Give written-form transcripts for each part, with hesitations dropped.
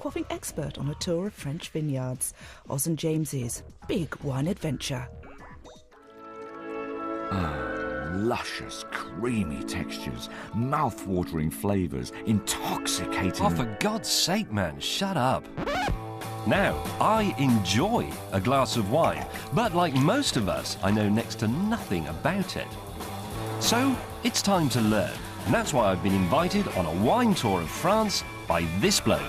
quaffing expert on a tour of French vineyards. Oz and James's big wine adventure. Luscious, creamy textures, mouth-watering flavours, intoxicating... Oh, for God's sake, man, shut up. Now, I enjoy a glass of wine, but like most of us, I know next to nothing about it. So, it's time to learn, and that's why I've been invited on a wine tour of France by this bloke.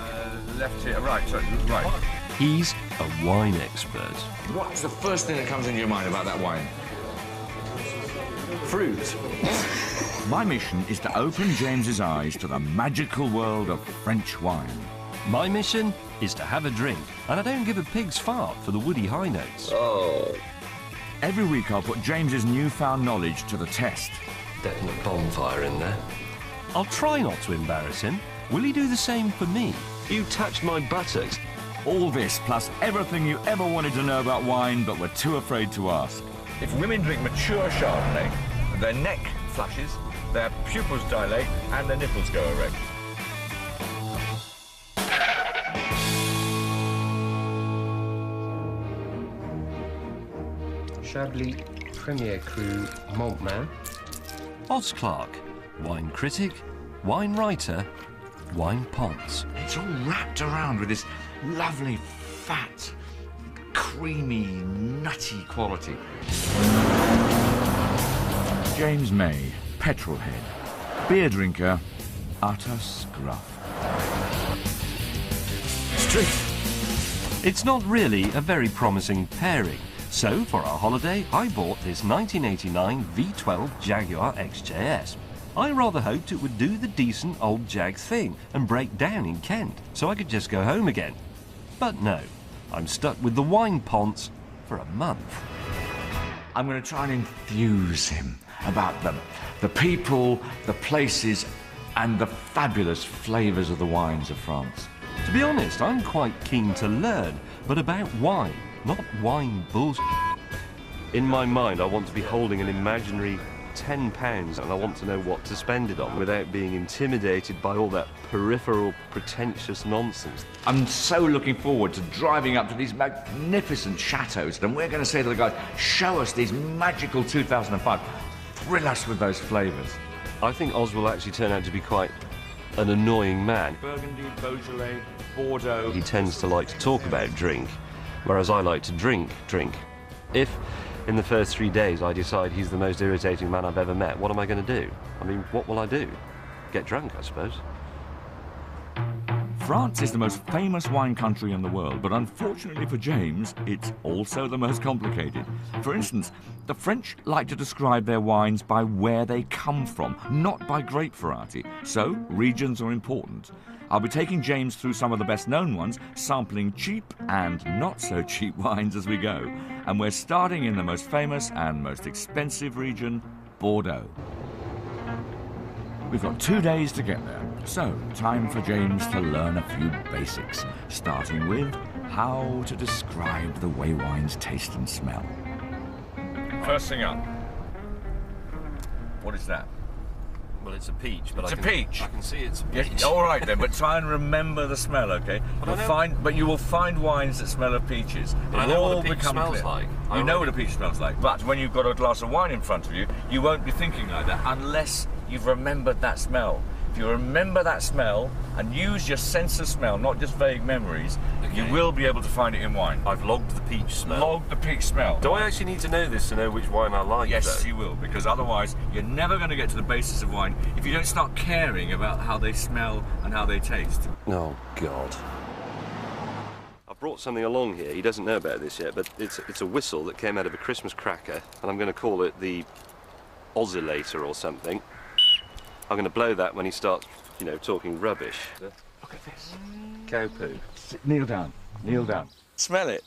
Left here, right, sorry, right. He's a wine expert. What's the first thing that comes into your mind about that wine? Fruit. My mission is to open James's eyes to the magical world of French wine. My mission is to have a drink, and I don't give a pig's fart for the woody high notes. Oh. Every week I'll put James's newfound knowledge to the test. Definite bonfire in there. I'll try not to embarrass him. Will he do the same for me? You touched my buttocks. All this, plus everything you ever wanted to know about wine but were too afraid to ask. If women drink mature Chardonnay, their neck flushes, their pupils dilate, and their nipples go erect. Chablis Premier Cru Montmain. Oz Clarke, wine critic, wine writer, wine ponce. It's all wrapped around with this lovely, fat, creamy, nutty quality. James May, petrolhead, beer drinker, utter scruff. Street. It's not really a very promising pairing. So, for our holiday, I bought this 1989 V12 Jaguar XJS. I rather hoped it would do the decent old Jag thing and break down in Kent, so I could just go home again. But no, I'm stuck with the wine ponce for a month. I'm going to try and enthuse him about the people, the places, and the fabulous flavours of the wines of France. To be honest, I'm quite keen to learn, but about wine, not wine bullshit. In my mind, I want to be holding an imaginary £10 and I want to know what to spend it on without being intimidated by all that peripheral, pretentious nonsense. I'm so looking forward to driving up to these magnificent chateaux, and we're going to say to the guys, show us these magical 2005. Thrill us with those flavours. I think Oz will actually turn out to be quite an annoying man. Burgundy, Beaujolais, Bordeaux. He tends to like to talk about drink, whereas I like to drink. If, in the first 3 days, I decide he's the most irritating man I've ever met, what am I going to do? I mean, what will I do? Get drunk, I suppose. France is the most famous wine country in the world, but unfortunately for James, it's also the most complicated. For instance, the French like to describe their wines by where they come from, not by grape variety. So, regions are important. I'll be taking James through some of the best-known ones, sampling cheap and not-so-cheap wines as we go. And we're starting in the most famous and most expensive region, Bordeaux. We've got 2 days to get there, so time for James to learn a few basics, starting with how to describe the way wines taste and smell. First thing up. What is that? Well, it's a peach, but It's a peach. I can see it's a peach. Yes, all right then, but try and remember the smell, okay? But you will find wines that smell of peaches. But I know what a peach smells like. You know what a peach smells like. But when you've got a glass of wine in front of you, you won't be thinking like that unless you've remembered that smell. If you remember that smell and use your sense of smell, not just vague memories, you will be able to find it in wine. I've logged the peach smell. Log the peach smell. Do I actually need to know this to know which wine I like? Yes, though? you will, because otherwise you're never going to get to the basis of wine if you don't start caring about how they smell and how they taste. Oh, God. I've brought something along here. He doesn't know about this yet, but it's a whistle that came out of a Christmas cracker, and I'm going to call it the oscillator or something. I'm going to blow that when he starts, you know, talking rubbish. Look at this. Cow poo. Kneel down. Kneel down. Smell it.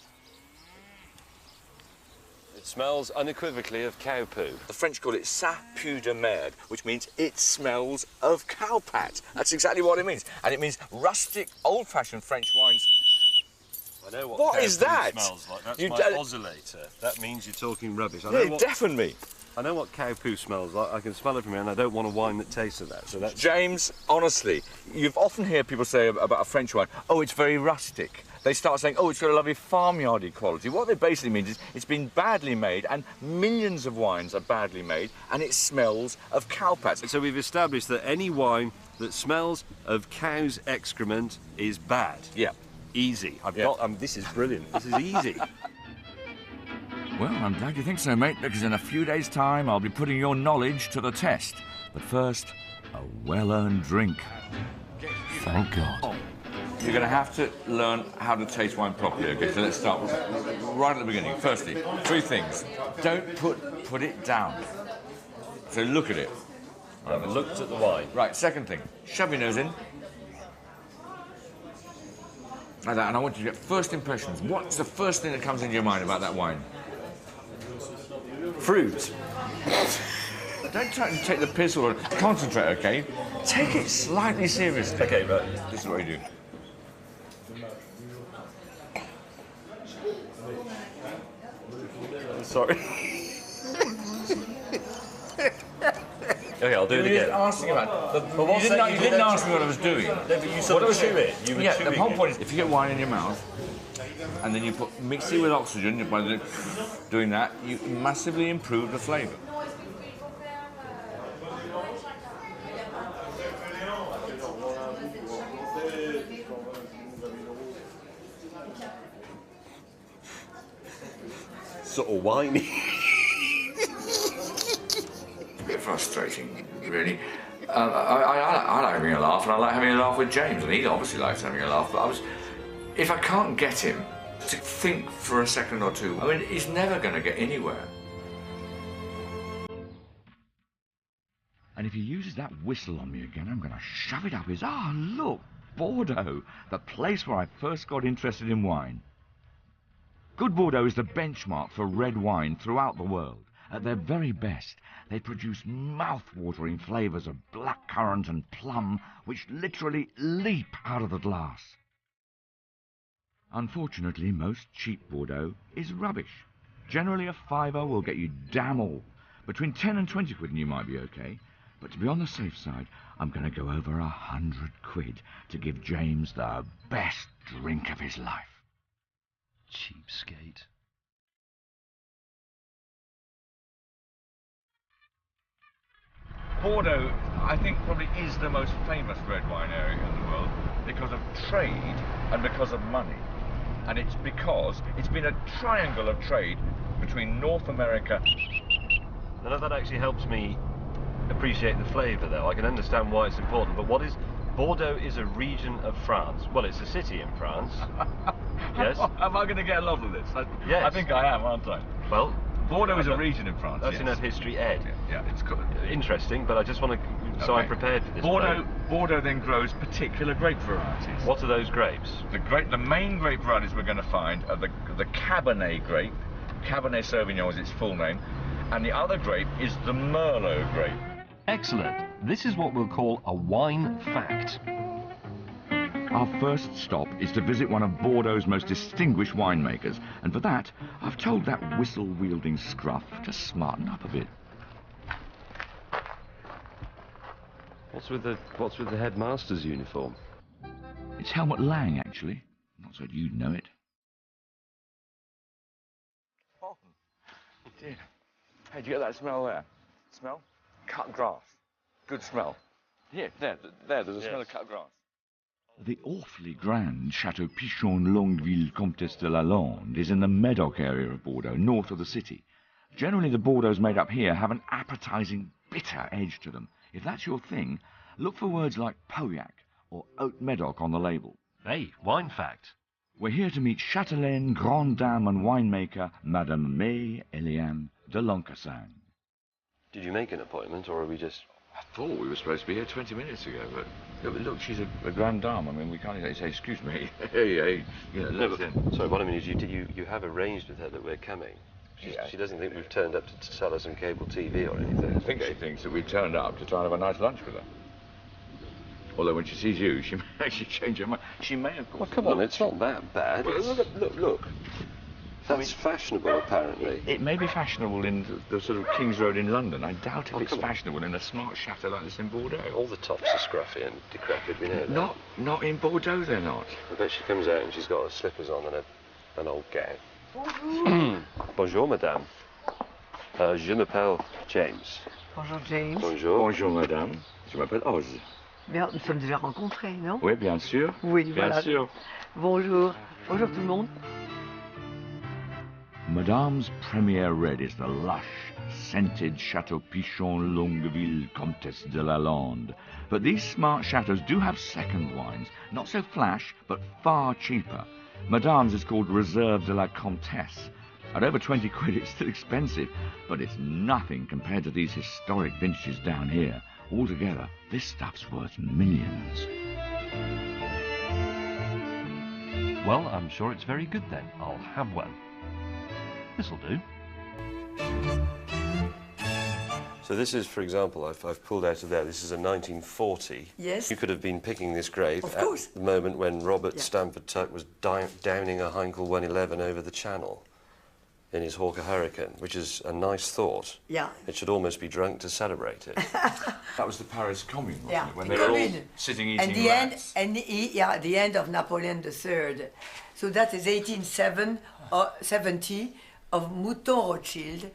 It smells unequivocally of cow poo. The French call it ça pue de merde, which means it smells of cow pat. That's exactly what it means. And it means rustic, old-fashioned French wines. I know what What cow is poo that? smells like. That's You my don't- oscillator. That means you're talking rubbish. I Yeah, know what... it deafened me. I know what cow poo smells like. I can smell it from here, and I don't want a wine that tastes of that. So that's James, honestly, you've often heard people say about a French wine, oh, it's very rustic. They start saying, oh, it's got a lovely farmyardy quality. What they basically mean is it's been badly made, and millions of wines are badly made, and it smells of cowpats. So we've established that any wine that smells of cow's excrement is bad. Yeah. Easy. This is brilliant. This is easy. Well, I'm glad you think so, mate, because in a few days' time I'll be putting your knowledge to the test. But first, a well-earned drink. Thank God. You're going to have to learn how to taste wine properly, okay? So let's start right at the beginning. Firstly, 3 things. Don't put it down. So look at it. I've looked at the wine. Right, second thing, shove your nose in. Like that, and I want you to get first impressions. What's the first thing that comes into your mind about that wine? Fruit. Don't try to take the piss or concentrate, okay? Take it slightly seriously. Okay, but This is what you do. sorry. Okay, I'll do it You again. didn't ask me about it. But what's You that? didn't ask me what I was doing. No, but you sort What I of was chew doing- it. You were yeah, chewing the whole it. point is if you get wine in your mouth and then you mix it with oxygen, by doing that, you massively improve the flavour. Sort of whiny. A bit frustrating, really. I like having a laugh, and I like having a laugh with James, and he obviously likes having a laugh, but if I can't get him to think for a second or two, I mean, he's never going to get anywhere. And if he uses that whistle on me again, I'm going to shove it up his... Ah, look, Bordeaux, the place where I first got interested in wine. Good Bordeaux is the benchmark for red wine throughout the world. At their very best, they produce mouth-watering flavours of blackcurrant and plum, which literally leap out of the glass. Unfortunately, most cheap Bordeaux is rubbish. Generally, a fiver will get you damn all. Between 10 and 20 quid and you might be okay. But to be on the safe side, I'm going to go over 100 quid to give James the best drink of his life. Cheapskate. Bordeaux, I think, probably is the most famous red wine area in the world because of trade and because of money. And it's because it's been a triangle of trade between North America. None of that actually helps me appreciate the flavour, though. I can understand why it's important, but what is... Bordeaux is a region of France. Well, it's a city in France. Yes? Am I going to get a lot of this? Yes. I think I am, aren't I? Well, Bordeaux is a region in France. that's yes. enough history, Ed. Yeah, it's good. Interesting, but I just want to... So Okay. I'm prepared for this. Bordeaux then grows particular grape varieties. What are those grapes? The main grape varieties we're going to find are the Cabernet grape. Cabernet Sauvignon is its full name. And the other grape is the Merlot grape. Excellent. This is what we'll call a wine fact. Our first stop is to visit one of Bordeaux's most distinguished winemakers, and for that, I've told that whistle-wielding scruff to smarten up a bit. What's with the headmaster's uniform? It's Helmut Lang, actually. Not so you'd know it. Oh, dear. Hey, do you get that smell there? Smell? Cut grass. Good smell. Here, there's a smell of cut grass. The awfully grand Chateau Pichon Longueville Comtesse de la Lande is in the Medoc area of Bordeaux, north of the city. Generally, the Bordeaux made up here have an appetising, bitter edge to them. If that's your thing, look for words like Pauillac or Haute Medoc on the label. Hey, wine fact. We're here to meet Chatelaine, grande dame and winemaker Madame May Eliane de Lancassagne. Did you make an appointment, or are we just... I thought we were supposed to be here 20 minutes ago, but look, she's a grande dame. I mean, we can't exactly say, excuse me. Hey, you know, No, let's but, in. sorry, what I mean is you have arranged with her that we're coming. She doesn't think we've turned up to sell her some cable TV or anything. I think she thinks that we've turned up to try and have a nice lunch with her. Although when she sees you, she may actually change her mind. She may have... Well, come on, it's not that bad. Well, look. That's fashionable, apparently. It may be fashionable in the sort of King's Road in London. I doubt if it's fashionable in a smart chateau like this in Bordeaux. All the tops are scruffy and decrepit, you know. Not in Bordeaux, they're not. I bet she comes out and she's got her slippers on and an old gown. Bonjour, madame. Je m'appelle James. Bonjour James. Bonjour. Bonjour, madame. Je m'appelle Oz. Bien, nous sommes déjà rencontrés, non? Oui, bien sûr. Oui, bien voilà. sûr. Bonjour. Bonjour tout le monde. Madame's premier red is the lush, scented Chateau Pichon Longueville Comtesse de Lalande. But these smart chateaux do have second wines, not so flash, but far cheaper. Madame's is called Reserve de la Comtesse. At over 20 quid, it's still expensive, but it's nothing compared to these historic vintages down here. Altogether, this stuff's worth millions. Well, I'm sure it's very good then. I'll have one. This'll do. So this is, for example, I've pulled out of there, this is a 1940. Yes. You could have been picking this grape Of course. at the moment when Robert Yeah. Stamford Tuck was downing a Heinkel 111 over the Channel in his Hawker Hurricane, which is a nice thought. Yeah. It should almost be drunk to celebrate it. That was the Paris Commune, wasn't Yeah, it? When the they were all Commune. sitting And eating the rats. the end of Napoleon III. So that is 1870 of Mouton Rothschild.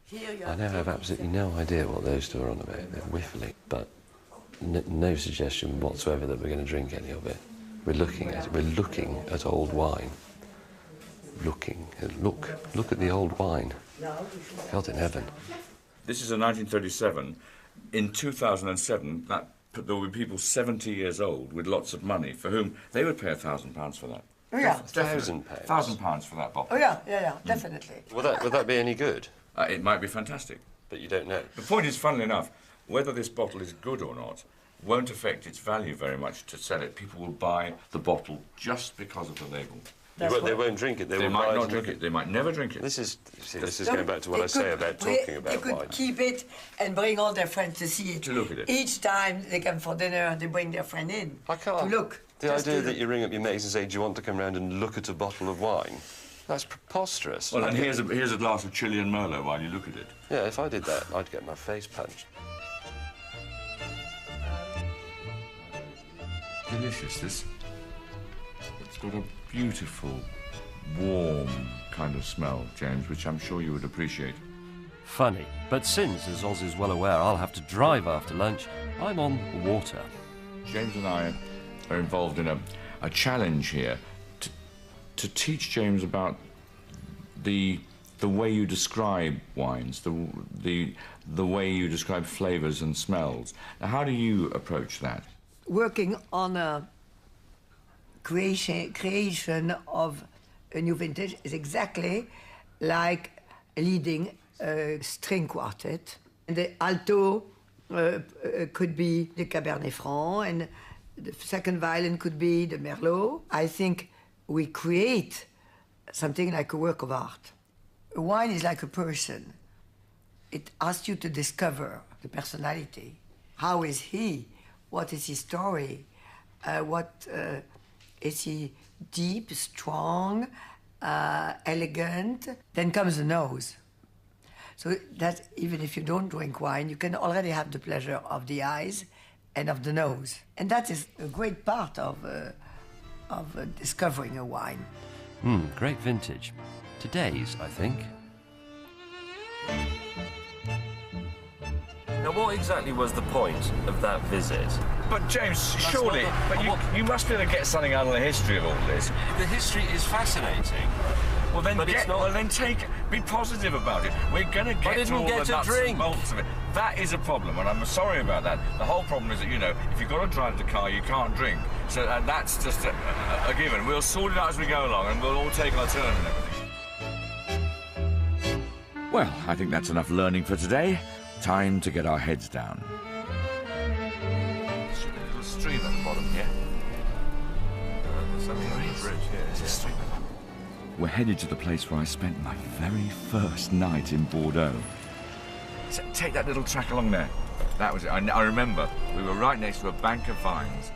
Here you I now have absolutely no idea what those two are on about. They're whiffling, but no suggestion whatsoever that we're going to drink any of it. We're looking at it. We're looking at old wine. Look at the old wine. God in heaven. This is a 1937. In 2007, there will be people 70 years old with lots of money for whom they would pay £1,000 for that. Oh, yeah. £1,000. £1,000 for that bottle. Oh, yeah, definitely. Would that be any good? It might be fantastic. But you don't know. The point is, funnily enough, whether this bottle is good or not won't affect its value very much to sell it. People will buy the bottle just because of the label. They won't drink it. They will might buy not drink it. They might never drink it. This is going back to what I say about talking about They could wine. keep it and bring all their friends to see it. To look at it. Each time they come for dinner, they bring their friend in. I can't. To look. The Just idea to that look. you ring up your mates and say, do you want to come round and look at a bottle of wine? That's preposterous. Well, and here's a glass of Chilean Merlot while you look at it. Yeah, if I did that, I'd get my face punched. Delicious, this. It's got a beautiful, warm kind of smell, James, which I'm sure you would appreciate. Funny, but since, as Oz is well aware, I'll have to drive after lunch, I'm on water. James and I are involved in a challenge here to teach James about the way you describe wines, the way you describe flavours and smells. Now, how do you approach that? Working on a creation of a new vintage is exactly like leading a string quartet. And the alto could be the Cabernet Franc, and the second violin could be the Merlot. I think we create something like a work of art. A wine is like a person. It asks you to discover the personality. How is he? What is his story? Is he deep, strong, elegant? Then comes the nose. So that even if you don't drink wine, you can already have the pleasure of the eyes and of the nose. And that is a great part of discovering a wine. Great vintage. Today's, I think. Now, what exactly was the point of that visit? But James, surely, you must be able to get something out of the history of all this. The history is fascinating. Well, then But it's not- be positive about it. We're going to get didn't to all get the to nuts drink. and bolts of it. That is a problem, and I'm sorry about that. The whole problem is that, if you've got to drive the car, you can't drink. So that's just a given. We'll sort it out as we go along, and we'll all take our turn and everything. Well, I think that's enough learning for today. Time to get our heads down. There's a little stream at the bottom here. There's something on the bridge here. There's a stream. We're headed to the place where I spent my very first night in Bordeaux. So take that little track along there. That was it. I remember. We were right next to a bank of vines.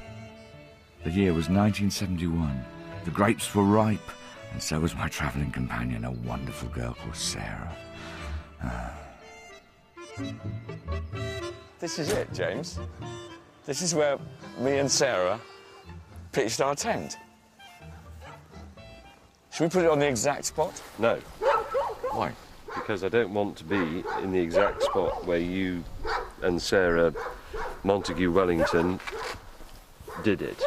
The year was 1971. The grapes were ripe, And so was my travelling companion, a wonderful girl called Sarah. This is it, James. This is where me and Sarah pitched our tent. Should we put it on the exact spot? No, Why? because I don't want to be in the exact spot where you and Sarah Montague Wellington did it.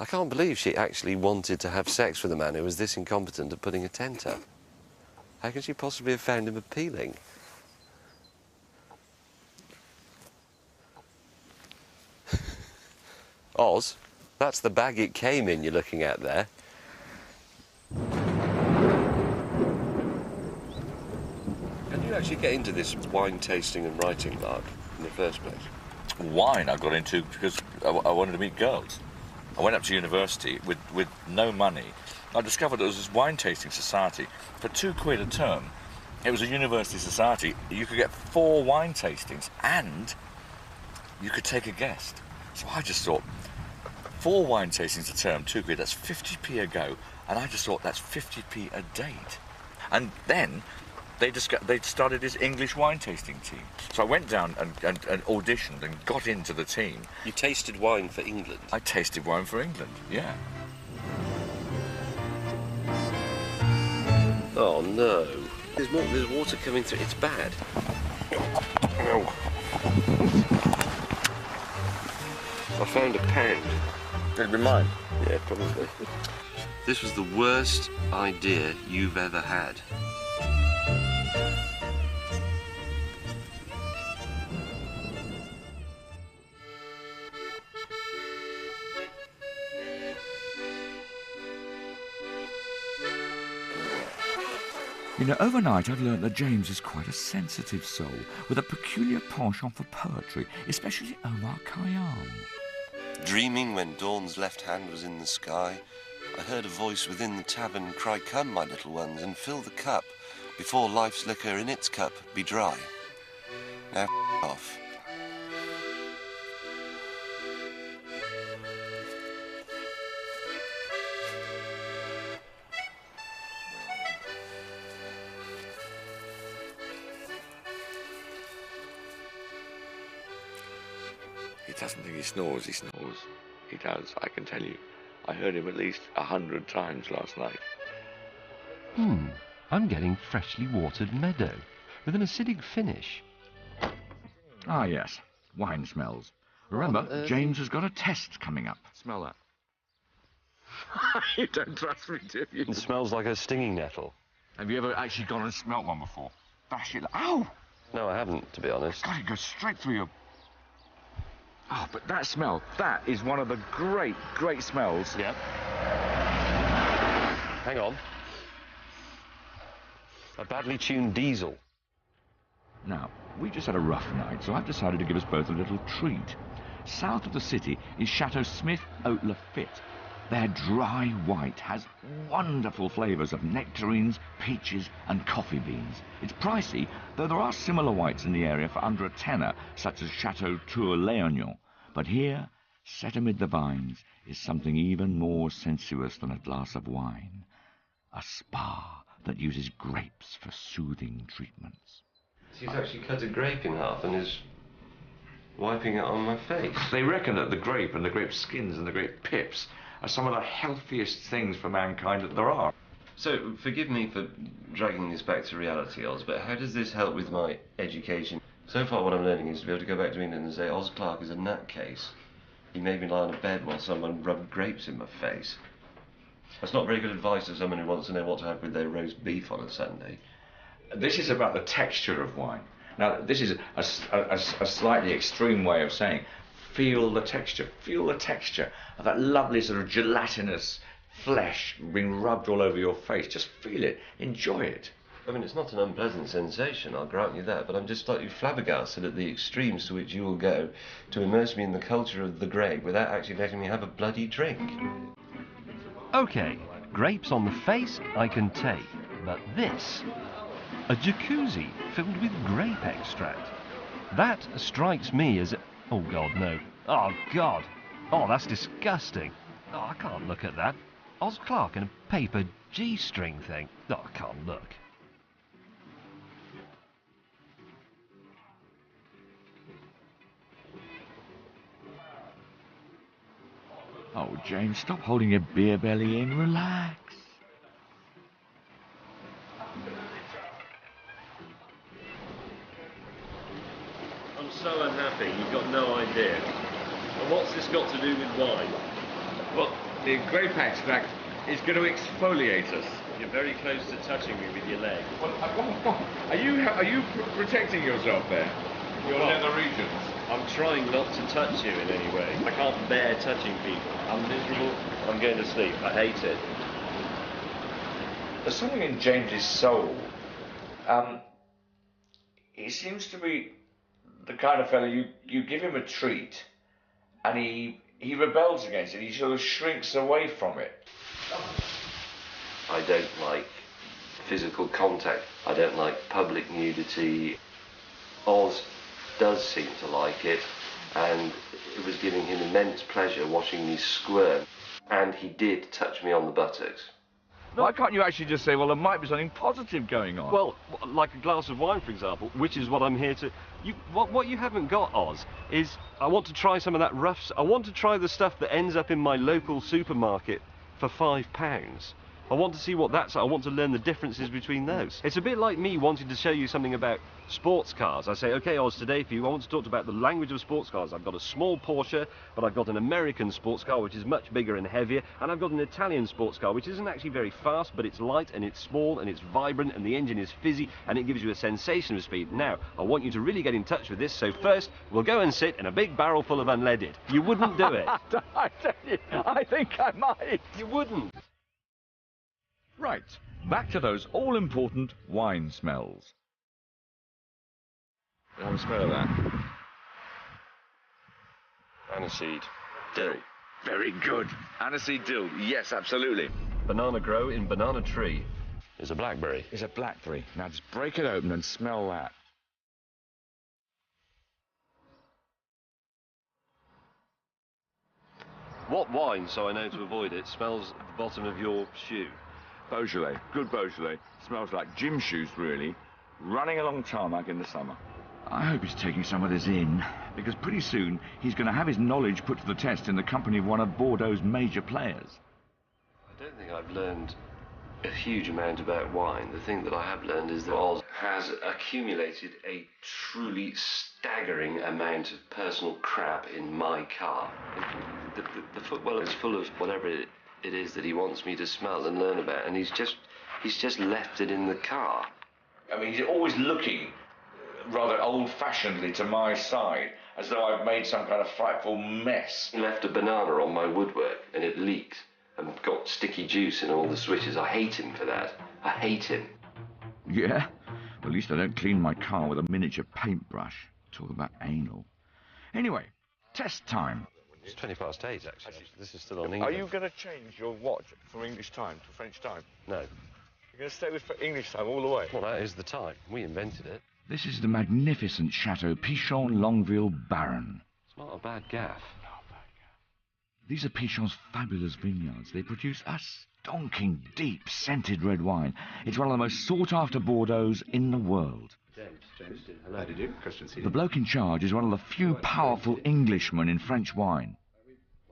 I can't believe she actually wanted to have sex with a man who was this incompetent at putting a tent up. How could she possibly have found him appealing? Oz, that's the bag it came in you're looking at there. Can you actually get into this wine tasting and writing, Mark, in the first place? Wine I got into because I wanted to meet girls. I went up to university with no money. I discovered there was this wine tasting society for £2 a term. It was a university society. You could get 4 wine tastings and you could take a guest. So I just thought, 4 wine tastings a term, £2, that's 50p a go. And I just thought, that's 50p a date. And then they started this English wine tasting team. So I went down and auditioned and got into the team. You tasted wine for England? I tasted wine for England, yeah. Oh, no. There's water coming through. It's bad. Ow. I found a pound. It'd be mine. Yeah, probably. This was the worst idea you've ever had. You know, overnight I've learnt that James is quite a sensitive soul, with a peculiar penchant for poetry, especially Omar Khayyam. Dreaming when dawn's left hand was in the sky, I heard a voice within the tavern cry, "Come, my little ones, and fill the cup, before life's liquor in its cup be dry." Now off. He doesn't think he snores, he snores. He does, I can tell you. I heard him at least 100 times last night. I'm getting freshly watered meadow with an acidic finish. Ah, yes, wine smells. Remember, James has got a test coming up. Smell that. You don't trust me, do you? It smells like a stinging nettle. Have you ever actually gone and smelt one before? Bash it. Ow! No, I haven't, to be honest. God, it goes straight through your... Oh, but that smell, that is one of the great, great smells. Yeah. Hang on. A badly tuned diesel. Now, we just had a rough night, so I've decided to give us both a little treat. South of the city is Chateau Smith Haute Lafitte. Their dry white has wonderful flavours of nectarines, peaches and coffee beans. It's pricey, though there are similar whites in the area for under a tenner, such as Chateau Tour-Léognan. But here, set amid the vines, is something even more sensuous than a glass of wine. A spa that uses grapes for soothing treatments. She's actually cut a grape in half and is wiping it on my face. They reckon that the grape and the grape skins and the grape pips are some of the healthiest things for mankind that there are. So, forgive me for dragging this back to reality, Oz, but how does this help with my education? So far what I'm learning is to be able to go back to England and say, Oz Clarke is a nutcase. He made me lie on a bed while someone rubbed grapes in my face. That's not very good advice to someone who wants to know what to have with their roast beef on a Sunday. This is about the texture of wine. Now, this is a slightly extreme way of saying, feel the texture of that lovely sort of gelatinous flesh being rubbed all over your face. Just feel it, enjoy it. I mean, it's not an unpleasant sensation, I'll grant you that, but I'm just slightly flabbergasted at the extremes to which you will go to immerse me in the culture of the grape without actually letting me have a bloody drink. OK, grapes on the face I can take, but this, a jacuzzi filled with grape extract. That strikes me as Oh, God, no. Oh, God. Oh, that's disgusting. Oh, I can't look at that. Oz Clarke in a paper G-string thing. Oh, I can't look. Oh, James, stop holding your beer belly in. Relax. I'm so unhappy, you've got no idea. And what's this got to do with wine? Well, the grape extract is going to exfoliate us. You're very close to touching me with your leg. Well, are you protecting yourself there? Your nether regions? I'm trying not to touch you in any way. I can't bear touching people. I'm miserable. I'm going to sleep. I hate it. There's something in James's soul. He seems to be the kind of fellow you give him a treat and he rebels against it. He sort of shrinks away from it. I don't like physical contact. I don't like public nudity. Oz does seem to like it, and it was giving him immense pleasure watching me squirm, and he did touch me on the buttocks. Why can't you actually just say, well, there might be something positive going on? Well, like a glass of wine, for example, which is what I'm here to... What you haven't got, Oz, is I want to try some of that rough... I want to try the stuff that ends up in my local supermarket for £5. I want to see what that's... I want to learn the differences between those. It's a bit like me wanting to show you something about sports cars. I say, OK, Oz, today for you, I want to talk about the language of sports cars. I've got a small Porsche, but I've got an American sports car, which is much bigger and heavier, and I've got an Italian sports car, which isn't actually very fast, but it's light, and it's small, and it's vibrant, and the engine is fizzy, and it gives you a sensation of speed. Now, I want you to really get in touch with this, so first, we'll go and sit in a big barrel full of unleaded. You wouldn't do it. I tell you, I think I might. You wouldn't. Right, back to those all-important wine smells. Have a smell of that. Aniseed. Dill. Very good. Aniseed dill. Yes, absolutely. Banana grow in banana tree is a blackberry. It's a blackberry. Now just break it open and smell that. What wine, so I know to avoid it, smells at the bottom of your shoe? Beaujolais, good Beaujolais. Smells like gym shoes, really. Running along tarmac in the summer. I hope he's taking some of this in, because pretty soon he's going to have his knowledge put to the test in the company of one of Bordeaux's major players. I don't think I've learned a huge amount about wine. The thing that I have learned is that Oz has accumulated a truly staggering amount of personal crap in my car. The footwell is full of whatever it is that he wants me to smell and learn about, and he's just left it in the car. I mean, he's always looking rather old-fashionedly to my side, as though I've made some kind of frightful mess. He left a banana on my woodwork, and it leaked and got sticky juice in all the switches. I hate him for that. I hate him. Yeah? At least I don't clean my car with a miniature paintbrush. Talk about anal. Anyway, test time. It's 8:20, actually. This is still on Are England. you going to change your watch from English time to French time? No. You're going to stay with English time all the way? Well, that is the time. We invented it. This is the magnificent Chateau Pichon Longueville Baron. It's not a bad gaff. These are Pichon's fabulous vineyards. They produce a stonking, deep, scented red wine. It's one of the most sought-after Bordeaux's in the world. James, hello. How did you? Christian The bloke in charge is one of the few powerful Englishmen in French wine.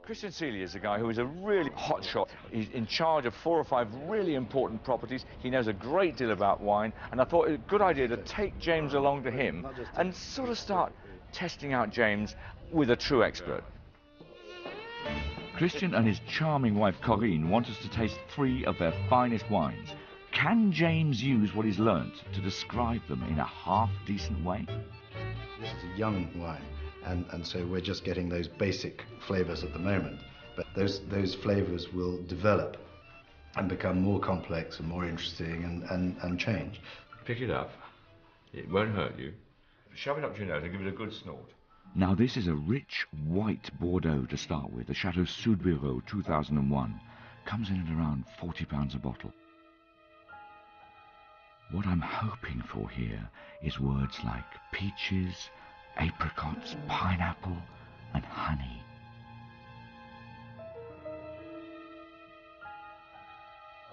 Christian Seeley is a guy who is a really hot shot. He's in charge of 4 or 5 really important properties. He knows a great deal about wine, and I thought it was a good idea to take James along to him and sort of start testing out James with a true expert. Christian and his charming wife Corinne want us to taste 3 of their finest wines. Can James use what he's learnt to describe them in a half-decent way? This is a young wine, and so we're just getting those basic flavours at the moment. But those flavours will develop and become more complex and more interesting and change. Pick it up. It won't hurt you. Shove it up your nose and give it a good snort. Now this is a rich white Bordeaux to start with, the Chateau Soudbureau 2001. Comes in at around £40 a bottle. What I'm hoping for here is words like peaches, apricot, It's pineapple and honey.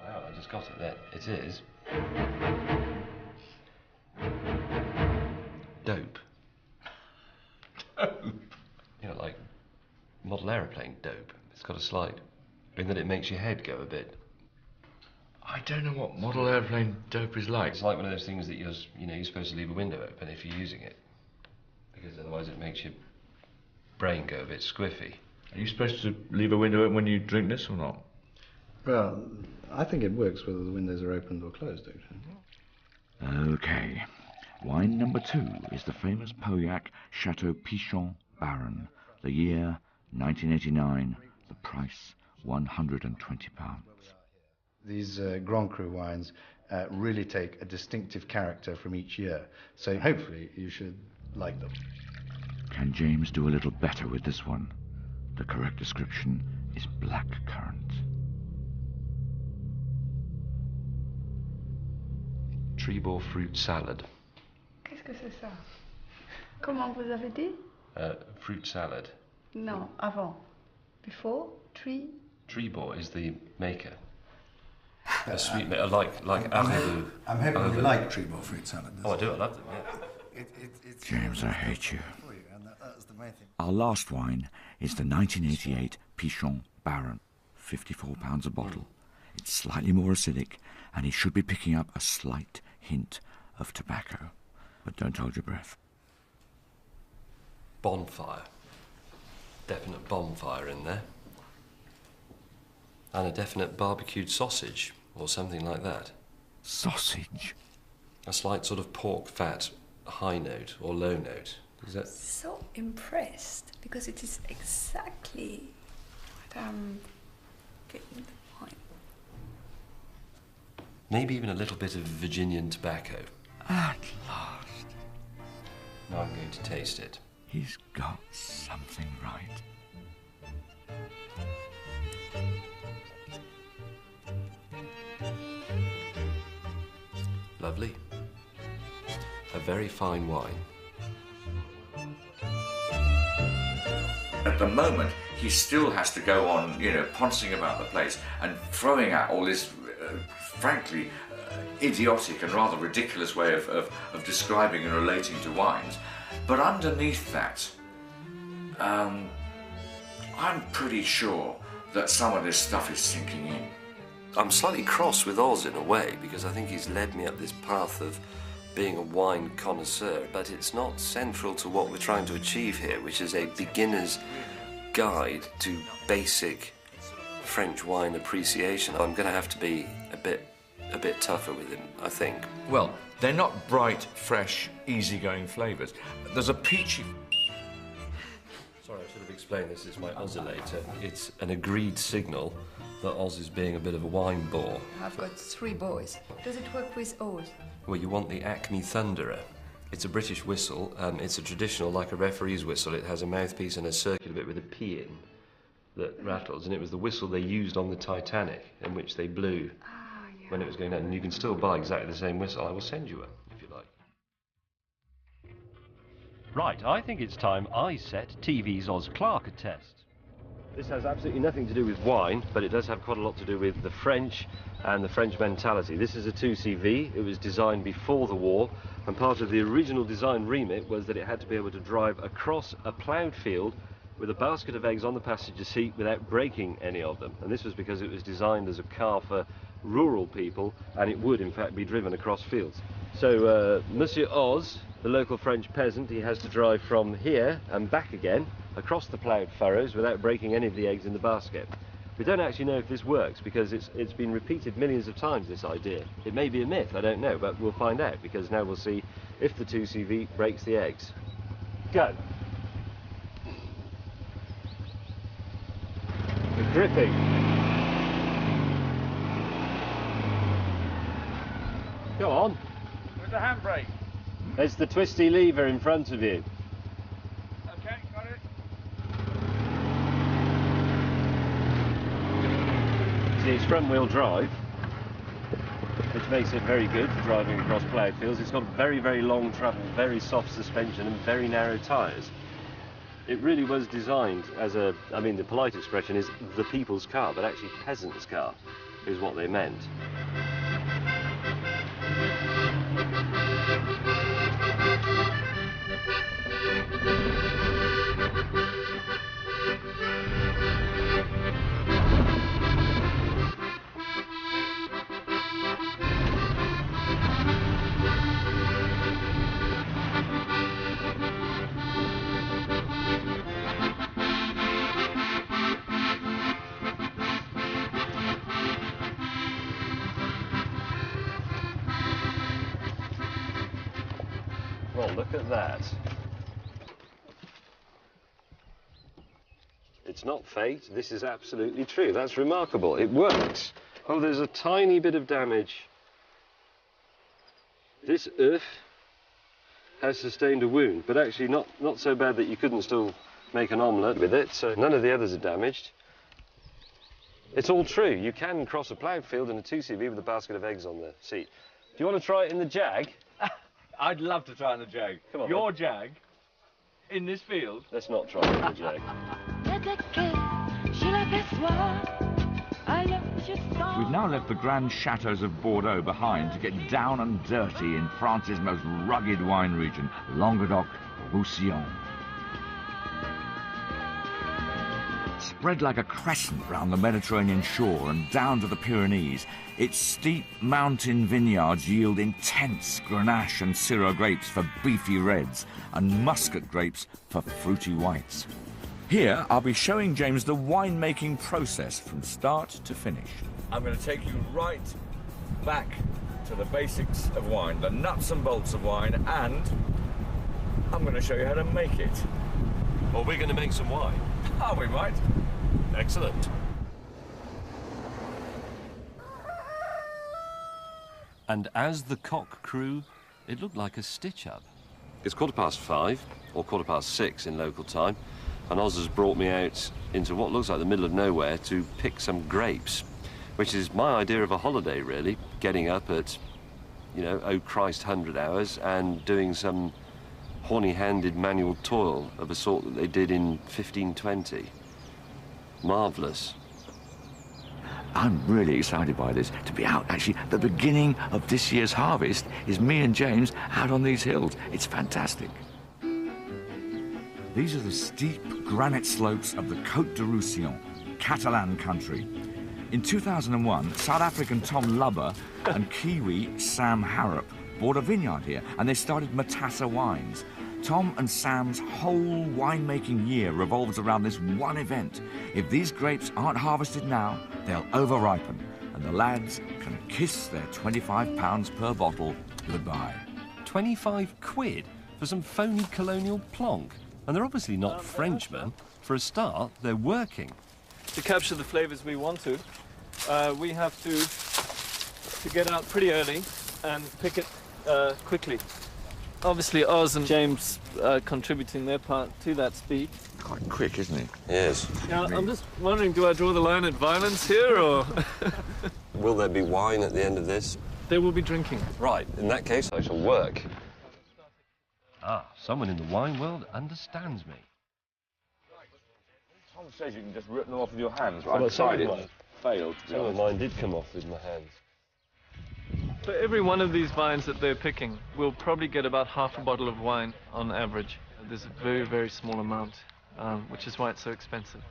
Wow, I just got it there. It is dope. Dope? You know, like model aeroplane dope. It's got a slight, in that it makes your head go a bit. I don't know what model airplane dope is like. It's like one of those things that you're supposed to leave a window open if you're using it, because otherwise it makes your brain go a bit squiffy. Are you supposed to leave a window open when you drink this or not? Well, I think it works whether the windows are opened or closed, actually. Okay. Wine number 2 is the famous Pauillac Chateau Pichon Baron. The year 1989. The price £120. These Grand Cru wines really take a distinctive character from each year, so hopefully you should like them. Can James do a little better with this one? The correct description is black currant. Tribord fruit salad. Qu'est-ce que c'est ça? Comment vous avez dit? Fruit salad. Non, avant. Before, tree. Tribord is the maker. A sweet maker, like Arrevaux. I'm hoping you like Tribord fruit salad. Oh, I do. I love them. Yeah. James, I hate you. Our last wine is the 1988 Pichon Baron, £54 a bottle. It's slightly more acidic, and he should be picking up a slight hint of tobacco. But don't hold your breath. Bonfire. Definite bonfire in there. And a definite barbecued sausage, or something like that. Sausage? A slight sort of pork fat high note or low note. Is that... So impressed, because it is exactly what I'm getting the point. Maybe even a little bit of Virginian tobacco. At last. Now I'm going to taste it. He's got something right. Lovely. A very fine wine. At the moment, he still has to go on, poncing about the place and throwing out all this, frankly, idiotic and rather ridiculous way of describing and relating to wines. But underneath that, I'm pretty sure that some of this stuff is sinking in. I'm slightly cross with Oz in a way, because I think he's led me up this path of being a wine connoisseur, but it's not central to what we're trying to achieve here, which is a beginner's guide to basic French wine appreciation. I'm going to have to be a bit tougher with him, I think. Well, they're not bright, fresh, easygoing flavours. There's a peachy... Sorry, I should have explained this is my oscillator. It's an agreed signal that Oz is being a bit of a wine bore. I've got 3 boys. Does it work with Oz? Well, you want the Acme Thunderer. It's a British whistle. It's a traditional, like a referee's whistle. It has a mouthpiece and a circular bit with a P in that rattles, and it was the whistle they used on the Titanic, in which they blew when it was going down. And you can still buy exactly the same whistle. I will send you one, if you like. Right, I think it's time I set TV's Oz Clarke a test. This has absolutely nothing to do with wine, but it does have quite a lot to do with the French and the French mentality. This is a 2CV. It was designed before the war, and part of the original design remit was that it had to be able to drive across a ploughed field with a basket of eggs on the passenger seat without breaking any of them. And this was because it was designed as a car for rural people, and it would in fact be driven across fields. So Monsieur Oz, the local French peasant, he has to drive from here and back again across the ploughed furrows without breaking any of the eggs in the basket. We don't actually know if this works, because it's been repeated millions of times, this idea. It may be a myth, I don't know, but we'll find out, because now we'll see if the 2CV breaks the eggs. Go. The gripping. Go on. With the handbrake. There's the twisty lever in front of you. Okay, got it. See, it's front-wheel drive, which makes it very good for driving across ploughed fields. It's got very, very long travel, very soft suspension and very narrow tyres. It really was designed as a, I mean, the polite expression is the people's car, but actually peasant's car is what they meant. Well, look at that. It's not fate, this is absolutely true. That's remarkable. It works. Oh, there's a tiny bit of damage. This earth has sustained a wound, but actually not so bad that you couldn't still make an omelette with it, so none of the others are damaged. It's all true. You can cross a ploughed field in a 2CV with a basket of eggs on the seat. Do you want to try it in the Jag? I'd love to try in the Jag. Come on, Your then. Jag? In this field? Let's not try it in the Jag. We've now left the grand chateaux of Bordeaux behind to get down and dirty in France's most rugged wine region, Languedoc-Roussillon. Spread like a crescent round the Mediterranean shore and down to the Pyrenees, its steep mountain vineyards yield intense Grenache and Syrah grapes for beefy reds and Muscat grapes for fruity whites. Here, I'll be showing James the winemaking process from start to finish. I'm going to take you right back to the basics of wine, the nuts and bolts of wine, and I'm going to show you how to make it. Well, we're going to make some wine. Oh, we might. Excellent. And as the cock crew, it looked like a stitch-up. It's 5:15, or 6:15 in local time, and Oz has brought me out into what looks like the middle of nowhere to pick some grapes, which is my idea of a holiday, really, getting up at, you know, oh Christ, 100 hours and doing some horny-handed manual toil of a sort that they did in 1520. Marvellous. I'm really excited by this. To be out, actually, the beginning of this year's harvest is me and James out on these hills. It's fantastic. These are the steep granite slopes of the Côte de Roussillon, Catalan country. In 2001, South African Tom Lubber and Kiwi Sam Harrop bought a vineyard here, and they started Matassa Wines. Tom and Sam's whole winemaking year revolves around this one event. If these grapes aren't harvested now, they'll over-ripen, and the lads can kiss their £25 per bottle goodbye. 25 quid for some phony colonial plonk. And they're obviously not Frenchmen. For a start, they're working. To capture the flavours we want to, we have to get out pretty early and pick it quickly. Obviously, Oz and James contributing their part to that speed. Quite quick, isn't he? Yes. Now, I'm just wondering, do I draw the line at violence here, or...? Will there be wine at the end of this? There will be drinking. Right, in that case, I shall work. Ah, someone in the wine world understands me. Tom says you can just rip them off with your hands, right? Well, I tried some of it. Failed. Some of mine did come off with my hands. For every one of these vines that they're picking, we'll probably get about half a bottle of wine on average. There's a very, very small amount, which is why it's so expensive.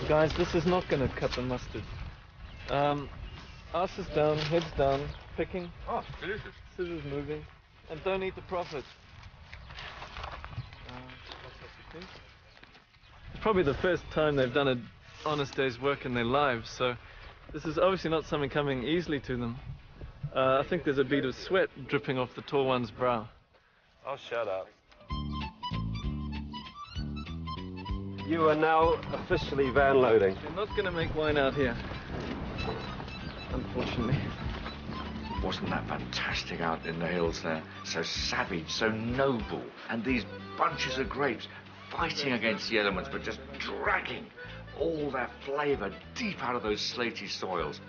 Guys, this is not going to cut the mustard. Asses down, heads down, picking. Oh, delicious. Scissors moving. And don't eat the profit. Probably the first time they've done an honest day's work in their lives, so this is obviously not something coming easily to them. I think there's a bead of sweat dripping off the tall one's brow. Oh, shut up. You are now officially van loading. They're not going to make wine out here, unfortunately. Wasn't that fantastic out in the hills there? So savage, so noble, and these bunches of grapes fighting against the elements, but just dragging all their flavour deep out of those slaty soils.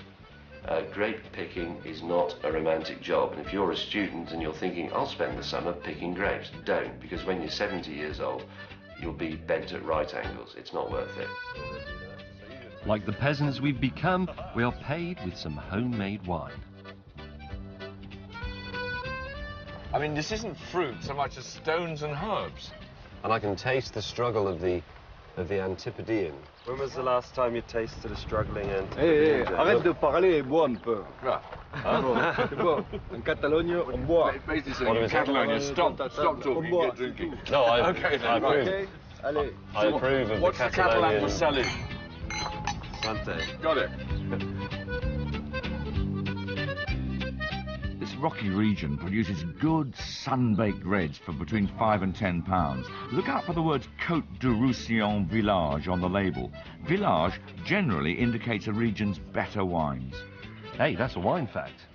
Grape picking is not a romantic job, and if you're a student and you're thinking, I'll spend the summer picking grapes, don't, because when you're 70 years old, you'll be bent at right angles. It's not worth it. Like the peasants we've become, we are paid with some homemade wine. I mean, this isn't fruit so much as stones and herbs. And I can taste the struggle of the Antipodean. When was the last time you tasted a struggling Hey, Antipodean? arrête de parler et bois un peu. Right. C'est bon. En Catalogne, on boit. Basically saying in Catalonia, stop talking, get drinking. No, I Okay, then, I approve. Okay? Allez. I approve of What's the the Catalan for Catalonian. selling? Sante. Got it. This rocky region produces good sun-baked reds for between £5 and £10. Look out for the words Côte de Roussillon Village on the label. Village generally indicates a region's better wines. Hey, that's a wine fact.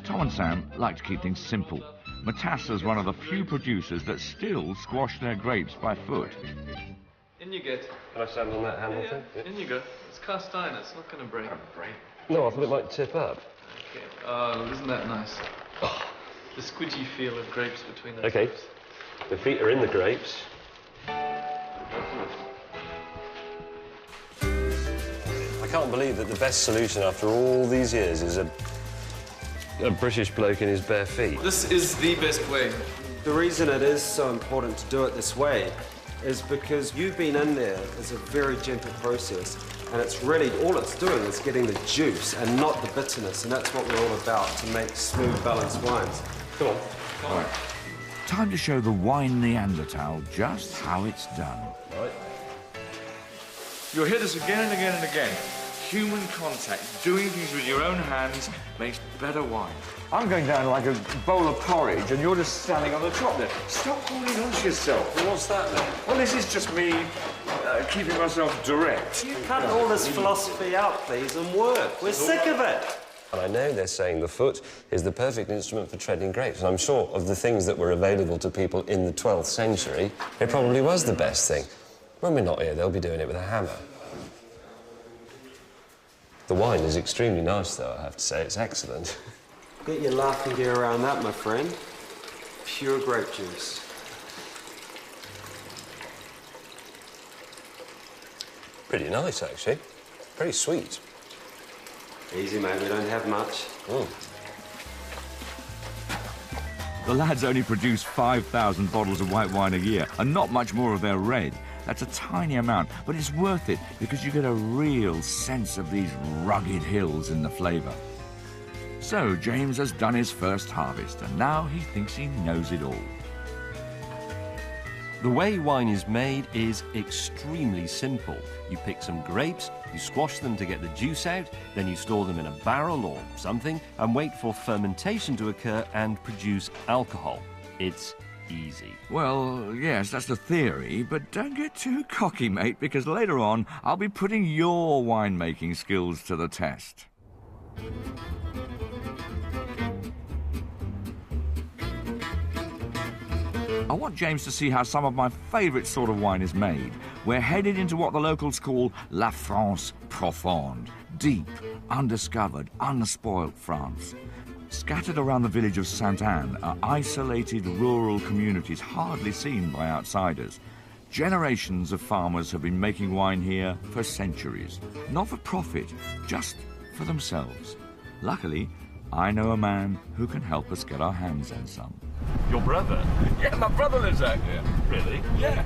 Tom and Sam like to keep things simple. Matassa's one of the few producers that still squash their grapes by foot. In you get. Can I stand on that handle thing? In you go. It's cast iron, it's not going to break. No, I thought it might tip up. Okay. Oh, isn't that nice? The squidgy feel of grapes between the Okay. toes. The feet are in the grapes. I can't believe that the best solution after all these years is a British bloke in his bare feet. This is the best way. The reason it is so important to do it this way is because you've been in there. It's a very gentle process, and it's really, all it's doing is getting the juice and not the bitterness, and that's what we're all about, to make smooth, balanced wines. Come on. Right. Time to show the wine Neanderthal just how it's done. Right. You'll hear this again and again and again. Human contact, doing things with your own hands, makes better wine. I'm going down like a bowl of porridge, and you're just standing on the top there. Stop holding on to yourself. Well, what's that then? Well, this is just me keeping myself direct. You cut all this philosophy out, please, and work. We're sick of it. And I know they're saying the foot is the perfect instrument for treading grapes, and I'm sure of the things that were available to people in the 12th century, it probably was the best thing. When we're not here, they'll be doing it with a hammer. The wine is extremely nice, though, I have to say. It's excellent. Get your laughing gear around that, my friend. Pure grape juice. Pretty nice, actually. Pretty sweet. Easy, mate, we don't have much. The lads only produce 5,000 bottles of white wine a year, and not much more of their red. That's a tiny amount, but it's worth it because you get a real sense of these rugged hills in the flavour. So James has done his first harvest, and now he thinks he knows it all. The way wine is made is extremely simple. You pick some grapes, you squash them to get the juice out, then you store them in a barrel or something and wait for fermentation to occur and produce alcohol. It's easy. Well, yes, that's the theory, but don't get too cocky, mate, because later on I'll be putting your winemaking skills to the test. I want James to see how some of my favourite sort of wine is made. We're headed into what the locals call La France Profonde, deep, undiscovered, unspoilt France. Scattered around the village of Sainte-Anne are isolated rural communities hardly seen by outsiders. Generations of farmers have been making wine here for centuries. Not for profit, just for themselves. Luckily, I know a man who can help us get our hands on some. Your brother? Yeah, my brother lives out here. Really? Yeah.